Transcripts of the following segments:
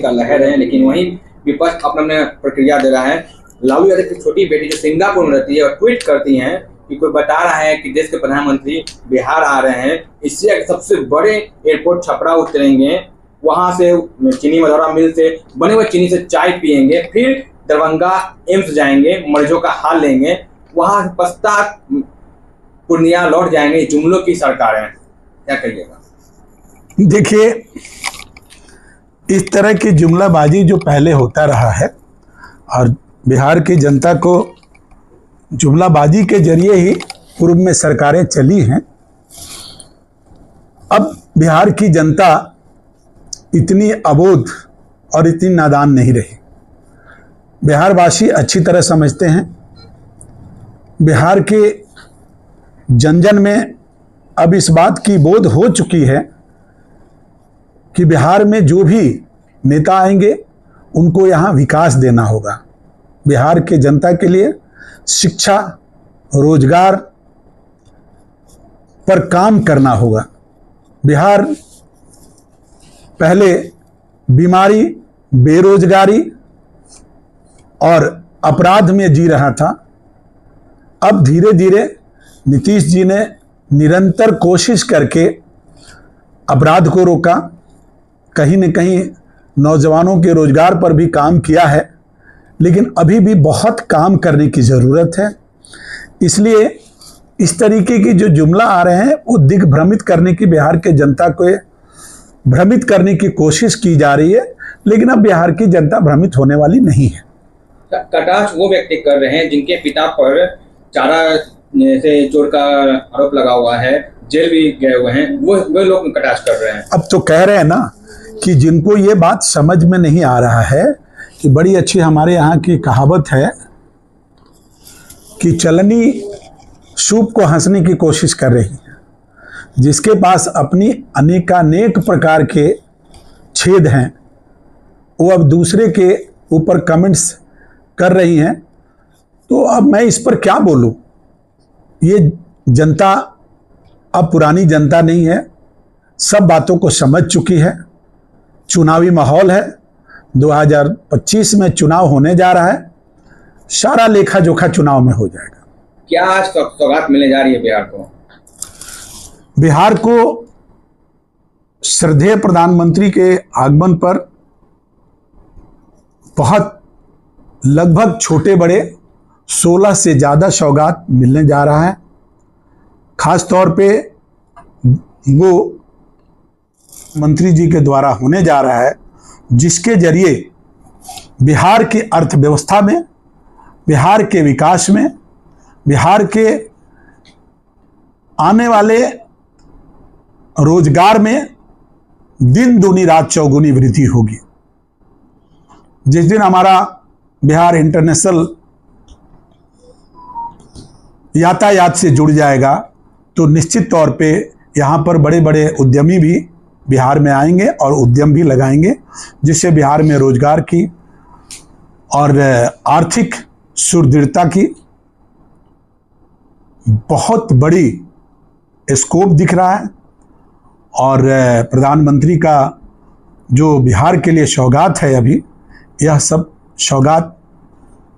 का लहर है, लेकिन वहीं विपक्ष अपना अपना प्रक्रिया दे रहा है। लालू यादव की छोटी बेटी जो सिंगापुर में रहती है और ट्वीट करती हैं कि कोई बता रहा है कि देश के प्रधानमंत्री बिहार आ रहे हैं, इससे सबसे बड़े एयरपोर्ट छपरा उतरेंगे, वहां से चीनी मधुरा मिल से बने हुए चीनी से चाय पियेंगे, फिर दरभंगा एम्स जाएंगे, मरीजों का हाल लेंगे, वहां पश्चात पूर्णिया लौट जाएंगे। जुमलों की सरकार है, क्या कहिएगा? देखिए, इस तरह की जुमलाबाजी जो पहले होता रहा है और बिहार की जनता को जुमलाबाजी के जरिए ही पूर्व में सरकारें चली हैं, अब बिहार की जनता इतनी अबोध और इतनी नादान नहीं रही। बिहारवासी अच्छी तरह समझते हैं, बिहार के जन जन में अब इस बात की बोध हो चुकी है कि बिहार में जो भी नेता आएंगे उनको यहाँ विकास देना होगा। बिहार के जनता के लिए शिक्षा, रोजगार पर काम करना होगा। बिहार पहले बीमारी, बेरोजगारी और अपराध में जी रहा था। अब धीरे धीरे नीतीश जी ने निरंतर कोशिश करके अपराध को रोका, कहीं न कहीं नौजवानों के रोजगार पर भी काम किया है, लेकिन अभी भी बहुत काम करने की ज़रूरत है। इसलिए इस तरीके की जो जुमला आ रहे हैं वो दिग्भ्रमित करने की, बिहार के जनता को भ्रमित करने की कोशिश की जा रही है, लेकिन अब बिहार की जनता भ्रमित होने वाली नहीं है। कटाक्ष वो व्यक्ति कर रहे हैं जिनके पिता पर चारा से चोर का आरोप लगा हुआ है, जेल भी गए हुए हैं, वो लोग कटाक्ष कर रहे हैं। अब तो कह रहे हैं ना कि जिनको ये बात समझ में नहीं आ रहा है कि बड़ी अच्छी हमारे यहाँ की कहावत है कि चलनी सूप को हंसने की कोशिश कर रही है। जिसके पास अपनी अनेकानेक प्रकार के छेद हैं वो अब दूसरे के ऊपर कमेंट्स कर रही हैं, तो अब मैं इस पर क्या बोलूं? ये जनता अब पुरानी जनता नहीं है, सब बातों को समझ चुकी है। चुनावी माहौल है, 2025 में चुनाव होने जा रहा है, सारा लेखा जोखा चुनाव में हो जाएगा। क्या आज सौगात मिलने जा रही है बिहार को? बिहार को श्रद्धेय प्रधानमंत्री के आगमन पर बहुत लगभग छोटे बड़े 16 से ज़्यादा सौगात मिलने जा रहा है। खास तौर पे वो मंत्री जी के द्वारा होने जा रहा है, जिसके जरिए बिहार की अर्थव्यवस्था में, बिहार के विकास में, बिहार के आने वाले रोजगार में दिन दूनी रात चौगुनी वृद्धि होगी। जिस दिन हमारा बिहार इंटरनेशनल यातायात से जुड़ जाएगा तो निश्चित तौर पे यहाँ पर बड़े बड़े उद्यमी भी बिहार में आएंगे और उद्यम भी लगाएंगे, जिससे बिहार में रोजगार की और आर्थिक सुदृढ़ता की बहुत बड़ी स्कोप दिख रहा है। और प्रधानमंत्री का जो बिहार के लिए सौगात है अभी, यह सब सौगात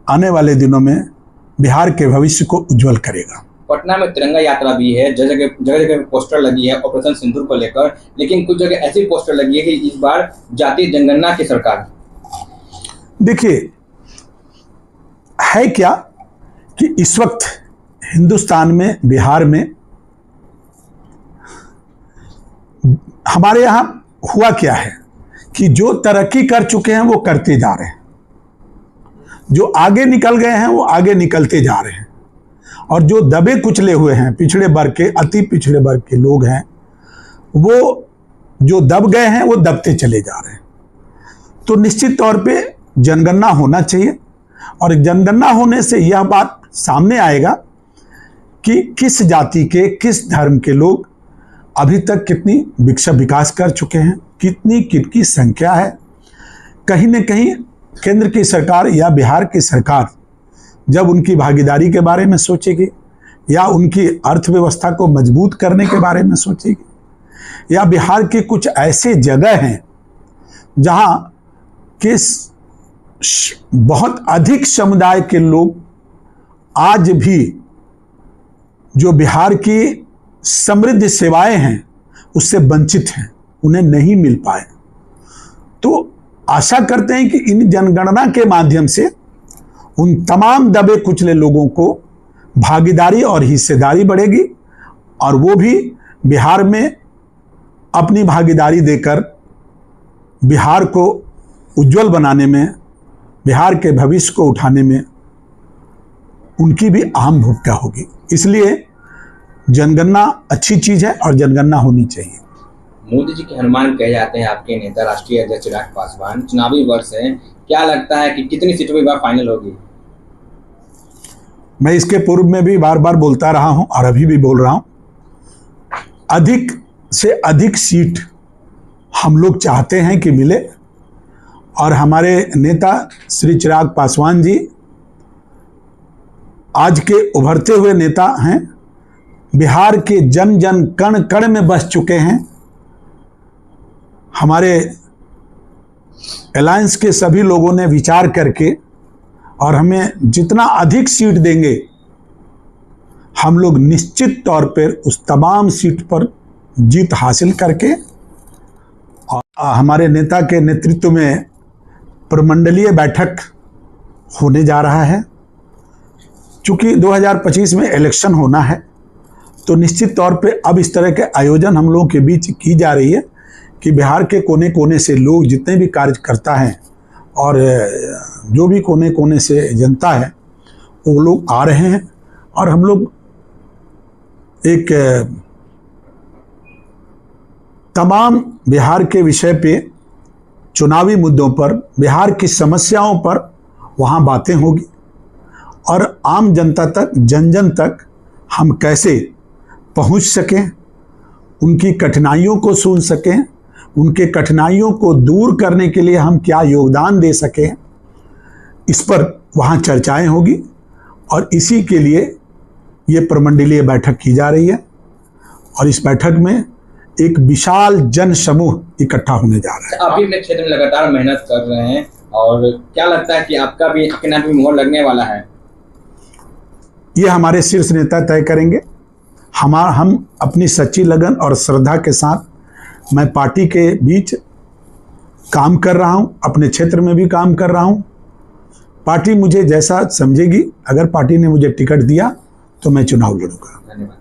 आने वाले दिनों में बिहार के भविष्य को उज्जवल करेगा। पटना में तिरंगा यात्रा भी है, जगह जगह पोस्टर लगी है ऑपरेशन सिंदूर को लेकर, लेकिन कुछ जगह ऐसी पोस्टर लगी है कि इस बार जातीय जनगणना की सरकार। देखिए, है क्या कि इस वक्त हिंदुस्तान में, बिहार में, हमारे यहाँ हुआ क्या है कि जो तरक्की कर चुके हैं वो करते जा रहे हैं, जो आगे निकल गए हैं वो आगे निकलते जा रहे हैं, और जो दबे कुचले हुए हैं, पिछड़े वर्ग के, अति पिछड़े वर्ग के लोग हैं, वो जो दब गए हैं वो दबते चले जा रहे हैं। तो निश्चित तौर पे जनगणना होना चाहिए, और जनगणना होने से यह बात सामने आएगा कि किस जाति के, किस धर्म के लोग अभी तक कितनी विकास कर चुके हैं, कितनी संख्या है। कहीं न कहीं केंद्र की सरकार या बिहार की सरकार जब उनकी भागीदारी के बारे में सोचेगी, या उनकी अर्थव्यवस्था को मजबूत करने के बारे में सोचेगी, या बिहार की कुछ ऐसे जगह हैं जहां कि बहुत अधिक समुदाय के लोग आज भी जो बिहार की समृद्ध सेवाएं हैं उससे वंचित हैं, उन्हें नहीं मिल पाए। तो आशा करते हैं कि इन जनगणना के माध्यम से उन तमाम दबे कुचले लोगों को भागीदारी और हिस्सेदारी बढ़ेगी और वो भी बिहार में अपनी भागीदारी देकर बिहार को उज्जवल बनाने में, बिहार के भविष्य को उठाने में उनकी भी अहम भूमिका होगी। इसलिए जनगणना अच्छी चीज है और जनगणना होनी चाहिए। मोदी जी के हनुमान कहे जाते हैं आपके नेता राष्ट्रीय अध्यक्ष चिराग पासवान। चुनावी वर्ष है, क्या लगता है कि कितनी सीटों पर बार फाइनल होगी? मैं इसके पूर्व में भी बार बार बोलता रहा हूं और अभी भी बोल रहा हूं, अधिक से अधिक सीट हम लोग चाहते हैं कि मिले और हमारे नेता श्री चिराग पासवान जी आज के उभरते हुए नेता हैं, बिहार के जन जन कण कण में बस चुके हैं। हमारे अलायंस के सभी लोगों ने विचार करके और हमें जितना अधिक सीट देंगे हम लोग निश्चित तौर पर उस तमाम सीट पर जीत हासिल करके और हमारे नेता के नेतृत्व में प्रमंडलीय बैठक होने जा रहा है। चूंकि 2025 में इलेक्शन होना है तो निश्चित तौर पे अब इस तरह के आयोजन हम लोगों के बीच की जा रही है कि बिहार के कोने कोने से लोग, जितने भी कार्यकर्ता हैं और जो भी कोने कोने से जनता है, वो लोग आ रहे हैं और हम लोग एक तमाम बिहार के विषय पे, चुनावी मुद्दों पर, बिहार की समस्याओं पर वहाँ बातें होगी और आम जनता तक, जन जन तक हम कैसे पहुँच सकें, उनकी कठिनाइयों को सुन सकें, उनके कठिनाइयों को दूर करने के लिए हम क्या योगदान दे सकें, इस पर वहाँ चर्चाएं होगी और इसी के लिए ये प्रमंडलीय बैठक की जा रही है और इस बैठक में एक विशाल जन समूह इकट्ठा होने जा रहा है। आप भी अपने क्षेत्र में लगातार मेहनत कर रहे हैं और क्या लगता है कि आपका भी आपके नाम पे मोहर लगने वाला है? ये हमारे शीर्ष नेता तय करेंगे। हम अपनी सच्ची लगन और श्रद्धा के साथ मैं पार्टी के बीच काम कर रहा हूं, अपने क्षेत्र में भी काम कर रहा हूं। पार्टी मुझे जैसा समझेगी, अगर पार्टी ने मुझे टिकट दिया तो मैं चुनाव लड़ूंगा। धन्यवाद।